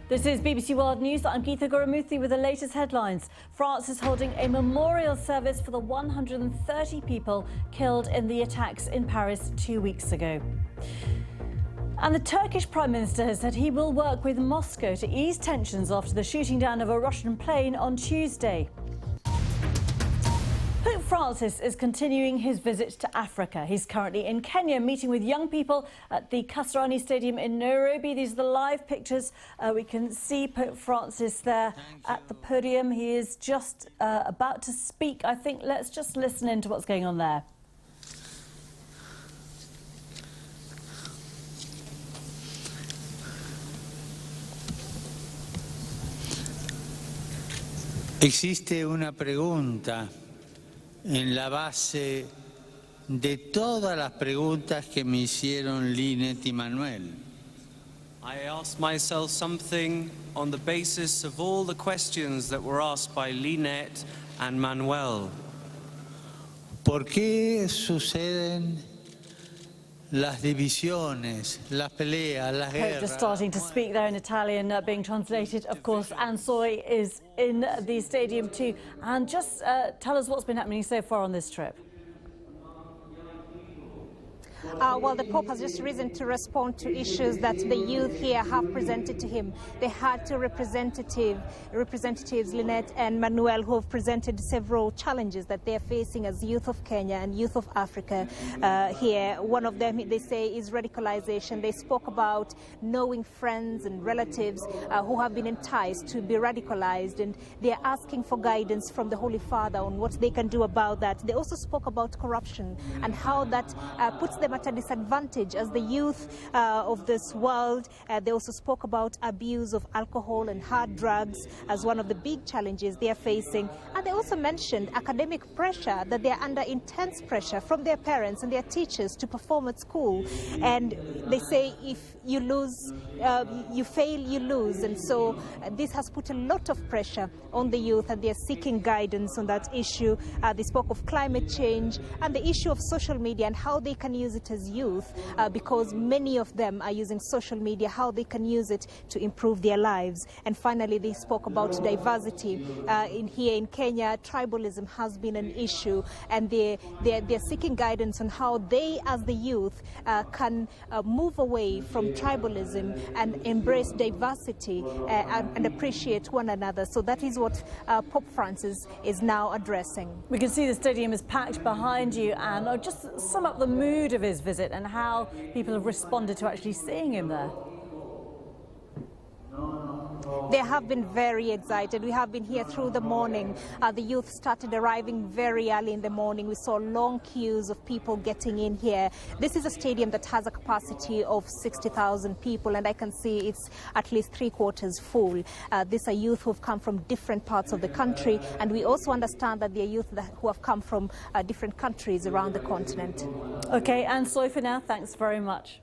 This is BBC World News. I'm Geetha Gurumuthy with the latest headlines. France is holding a memorial service for the 130 people killed in the attacks in Paris 2 weeks ago. And the Turkish Prime Minister has said he will work with Moscow to ease tensions after the shooting down of a Russian plane on Tuesday. Pope Francis is continuing his visit to Africa. He's currently in Kenya meeting with young people at the Kasarani Stadium in Nairobi. These are the live pictures. We can see Pope Francis there at the podium. He is just about to speak, I think. Let's just listen in to what's going on there. Existe una pregunta en la base de todas las preguntas que me hicieron Lynette y Manuel. I asked myself something on the basis of all the questions that were asked by Lynette and Manuel. ¿Por qué suceden las divisiones, las peleas, las guerras? Just starting to speak there in Italian, being translated, of course. Ansoy is in the stadium too. And just tell us what's been happening so far on this trip. Well, the Pope has just risen to respond to issues that the youth here have presented to him. They had two representatives, Lynette and Manuel, who have presented several challenges that they're facing as youth of Kenya and youth of Africa here. One of them, they say, is radicalization. They spoke about knowing friends and relatives who have been enticed to be radicalized, and they're asking for guidance from the Holy Father on what they can do about that. They also spoke about corruption and how that puts them at a disadvantage as the youth of this world. They also spoke about abuse of alcohol and hard drugs as one of the big challenges they are facing. And they also mentioned academic pressure, that they are under intense pressure from their parents and their teachers to perform at school. And they say if you lose, you fail, you lose. And so this has put a lot of pressure on the youth, and they are seeking guidance on that issue. They spoke of climate change and the issue of social media and how they can use it as youth, because many of them are using social media, how they can use it to improve their lives. And finally, they spoke about diversity. Here in Kenya, tribalism has been an issue, and they're seeking guidance on how they, as the youth, can move away from tribalism and embrace diversity and appreciate one another. So that is what Pope Francis is now addressing. We can see the stadium is packed behind you, and just sum up the mood of his visit and how people have responded to actually seeing him there. They have been very excited. We have been here through the morning. The youth started arriving very early in the morning. We saw long queues of people getting in here. This is a stadium that has a capacity of 60,000 people, and I can see it's at least three-quarters full. These are youth who have come from different parts of the country, and we also understand that they are youth who have come from different countries around the continent. Okay, and so for now, thanks very much.